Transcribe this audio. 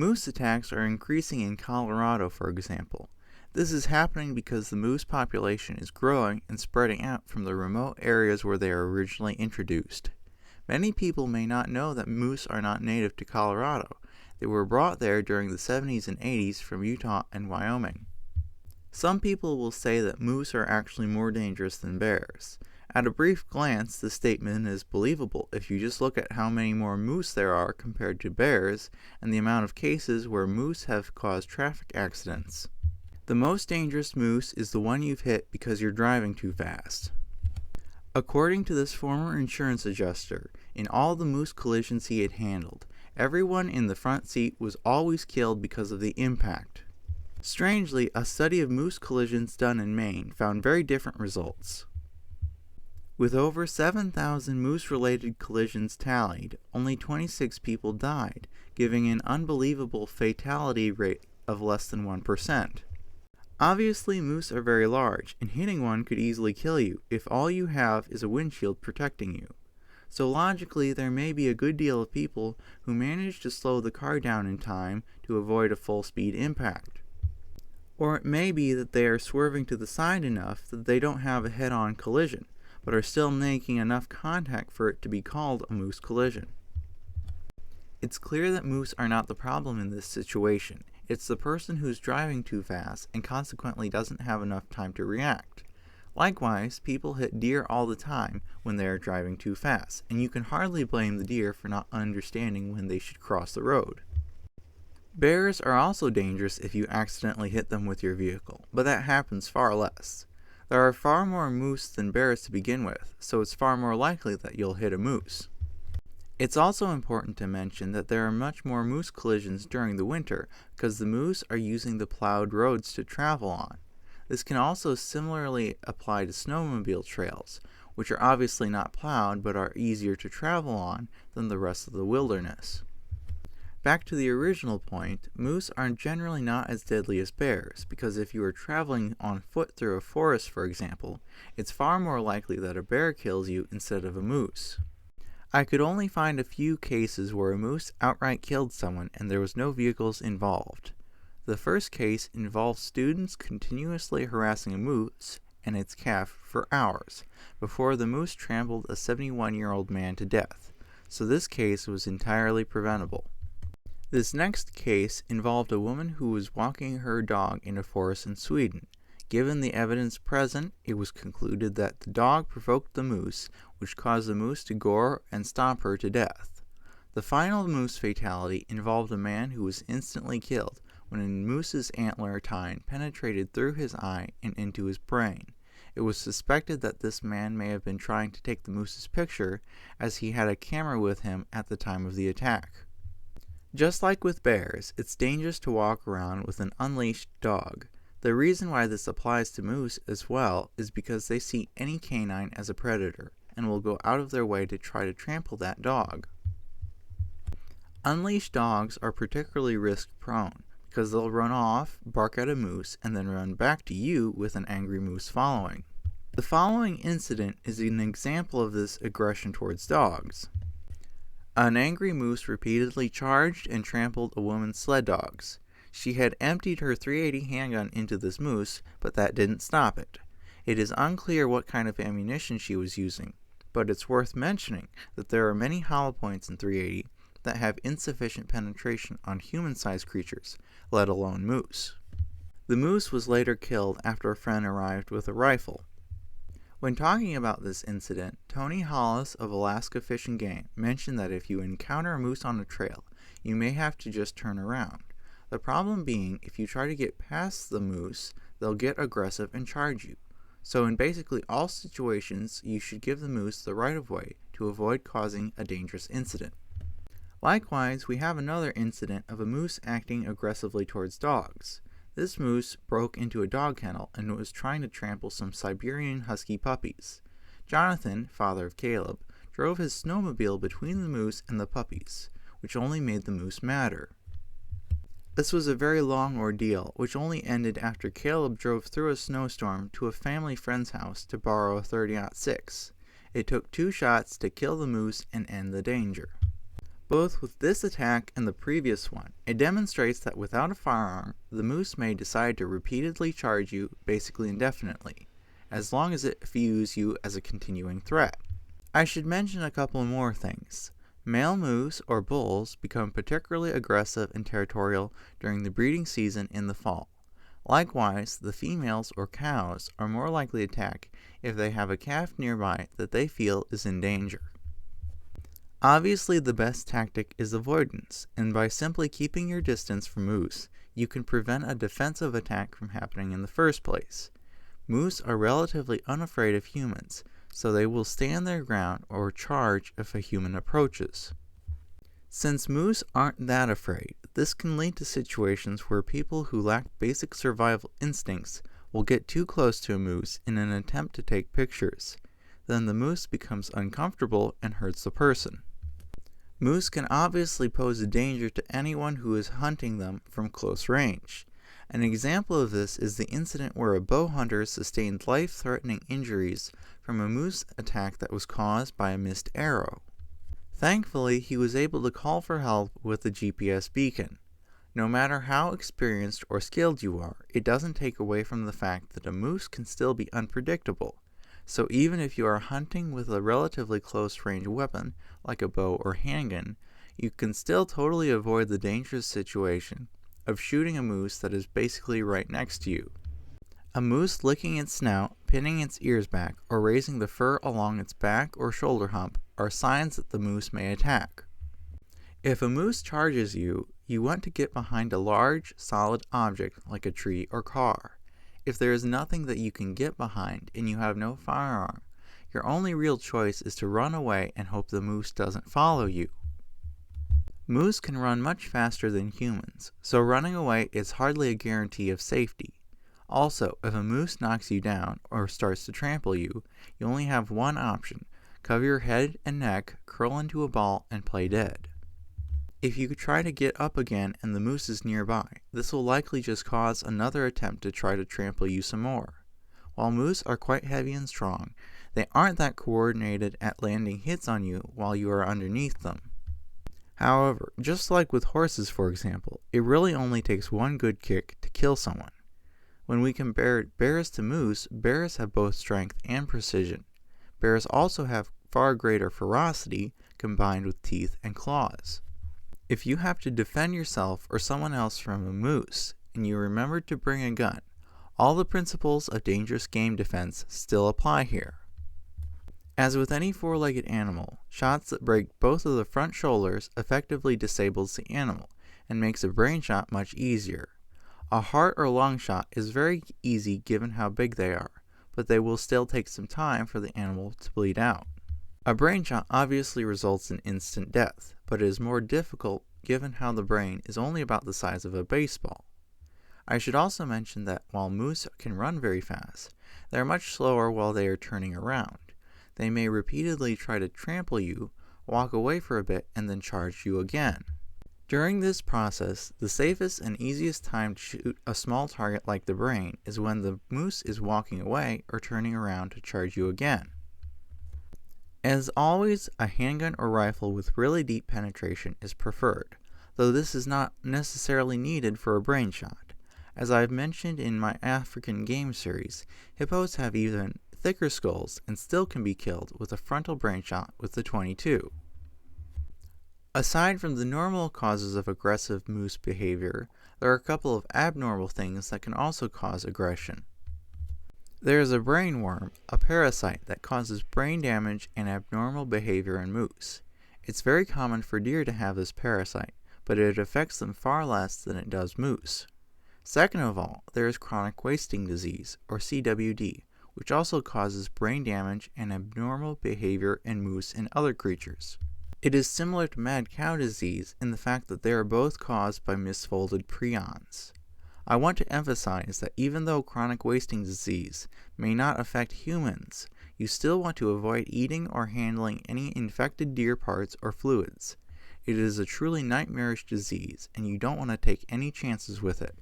Moose attacks are increasing in Colorado, for example. This is happening because the moose population is growing and spreading out from the remote areas where they were originally introduced. Many people may not know that moose are not native to Colorado. They were brought there during the 70s and 80s from Utah and Wyoming. Some people will say that moose are actually more dangerous than bears. At a brief glance, this statement is believable if you just look at how many more moose there are compared to bears and the amount of cases where moose have caused traffic accidents. The most dangerous moose is the one you've hit because you're driving too fast. According to this former insurance adjuster, in all the moose collisions he had handled, everyone in the front seat was always killed because of the impact. Strangely, a study of moose collisions done in Maine found very different results. With over 7,000 moose-related collisions tallied, only 26 people died, giving an unbelievable fatality rate of less than 1%. Obviously, moose are very large, and hitting one could easily kill you if all you have is a windshield protecting you. So logically, there may be a good deal of people who manage to slow the car down in time to avoid a full-speed impact. Or it may be that they are swerving to the side enough that they don't have a head-on collision, but are still making enough contact for it to be called a moose collision. It's clear that moose are not the problem in this situation. It's the person who's driving too fast and consequently doesn't have enough time to react. Likewise, people hit deer all the time when they are driving too fast, and you can hardly blame the deer for not understanding when they should cross the road. Bears are also dangerous if you accidentally hit them with your vehicle, but that happens far less. There are far more moose than bears to begin with, so it's far more likely that you'll hit a moose. It's also important to mention that there are much more moose collisions during the winter because the moose are using the plowed roads to travel on. This can also similarly apply to snowmobile trails, which are obviously not plowed but are easier to travel on than the rest of the wilderness. Back to the original point, moose are generally not as deadly as bears, because if you are traveling on foot through a forest, for example, it's far more likely that a bear kills you instead of a moose. I could only find a few cases where a moose outright killed someone and there was no vehicles involved. The first case involved students continuously harassing a moose and its calf for hours, before the moose trampled a 71-year-old man to death, so this case was entirely preventable. This next case involved a woman who was walking her dog in a forest in Sweden. Given the evidence present, it was concluded that the dog provoked the moose, which caused the moose to gore and stomp her to death. The final moose fatality involved a man who was instantly killed when a moose's antler tine penetrated through his eye and into his brain. It was suspected that this man may have been trying to take the moose's picture, as he had a camera with him at the time of the attack. Just like with bears, it's dangerous to walk around with an unleashed dog. The reason why this applies to moose as well is because they see any canine as a predator and will go out of their way to try to trample that dog. Unleashed dogs are particularly risk-prone because they'll run off, bark at a moose, and then run back to you with an angry moose following. The following incident is an example of this aggression towards dogs. An angry moose repeatedly charged and trampled a woman's sled dogs. She had emptied her .380 handgun into this moose, but that didn't stop it. It is unclear what kind of ammunition she was using, but it's worth mentioning that there are many hollow points in .380 that have insufficient penetration on human-sized creatures, let alone moose. The moose was later killed after a friend arrived with a rifle. When talking about this incident, Tony Hollis of Alaska Fish and Game mentioned that if you encounter a moose on a trail, you may have to just turn around. The problem being, if you try to get past the moose, they'll get aggressive and charge you. So in basically all situations, you should give the moose the right of way to avoid causing a dangerous incident. Likewise, we have another incident of a moose acting aggressively towards dogs. This moose broke into a dog kennel and was trying to trample some Siberian Husky puppies. Jonathan, father of Caleb, drove his snowmobile between the moose and the puppies, which only made the moose madder. This was a very long ordeal, which only ended after Caleb drove through a snowstorm to a family friend's house to borrow a .30-06. It took 2 shots to kill the moose and end the danger. Both with this attack and the previous one, it demonstrates that without a firearm, the moose may decide to repeatedly charge you basically indefinitely, as long as it views you as a continuing threat. I should mention a couple more things. Male moose or bulls become particularly aggressive and territorial during the breeding season in the fall. Likewise, the females or cows are more likely to attack if they have a calf nearby that they feel is in danger. Obviously, the best tactic is avoidance, and by simply keeping your distance from moose, you can prevent a defensive attack from happening in the first place. Moose are relatively unafraid of humans, so they will stand their ground or charge if a human approaches. Since moose aren't that afraid, this can lead to situations where people who lack basic survival instincts will get too close to a moose in an attempt to take pictures. Then the moose becomes uncomfortable and hurts the person. Moose can obviously pose a danger to anyone who is hunting them from close range. An example of this is the incident where a bow hunter sustained life-threatening injuries from a moose attack that was caused by a missed arrow. Thankfully, he was able to call for help with the GPS beacon. No matter how experienced or skilled you are, it doesn't take away from the fact that a moose can still be unpredictable. So even if you are hunting with a relatively close-range weapon, like a bow or handgun, you can still totally avoid the dangerous situation of shooting a moose that is basically right next to you. A moose licking its snout, pinning its ears back, or raising the fur along its back or shoulder hump are signs that the moose may attack. If a moose charges you, you want to get behind a large, solid object like a tree or car. If there is nothing that you can get behind and you have no firearm, your only real choice is to run away and hope the moose doesn't follow you. Moose can run much faster than humans, so running away is hardly a guarantee of safety. Also, if a moose knocks you down or starts to trample you, you only have one option: cover your head and neck, curl into a ball, and play dead. If you try to get up again and the moose is nearby, this will likely just cause another attempt to try to trample you some more. While moose are quite heavy and strong, they aren't that coordinated at landing hits on you while you are underneath them. However, just like with horses for example, it really only takes one good kick to kill someone. When we compare bears to moose, bears have both strength and precision. Bears also have far greater ferocity combined with teeth and claws. If you have to defend yourself or someone else from a moose, and you remember to bring a gun, all the principles of dangerous game defense still apply here. As with any four-legged animal, shots that break both of the front shoulders effectively disables the animal and makes a brain shot much easier. A heart or lung shot is very easy given how big they are, but they will still take some time for the animal to bleed out. A brain shot obviously results in instant death, but it is more difficult given how the brain is only about the size of a baseball. I should also mention that while moose can run very fast, they are much slower while they are turning around. They may repeatedly try to trample you, walk away for a bit, and then charge you again. During this process, the safest and easiest time to shoot a small target like the brain is when the moose is walking away or turning around to charge you again. As always, a handgun or rifle with really deep penetration is preferred, though this is not necessarily needed for a brain shot. As I've mentioned in my African game series, hippos have even thicker skulls and still can be killed with a frontal brain shot with the .22. Aside from the normal causes of aggressive moose behavior, there are a couple of abnormal things that can also cause aggression. There is a brain worm, a parasite that causes brain damage and abnormal behavior in moose. It's very common for deer to have this parasite, but it affects them far less than it does moose. Second of all, there is chronic wasting disease, or CWD, which also causes brain damage and abnormal behavior in moose and other creatures. It is similar to mad cow disease in the fact that they are both caused by misfolded prions. I want to emphasize that even though chronic wasting disease may not affect humans, you still want to avoid eating or handling any infected deer parts or fluids. It is a truly nightmarish disease, and you don't want to take any chances with it.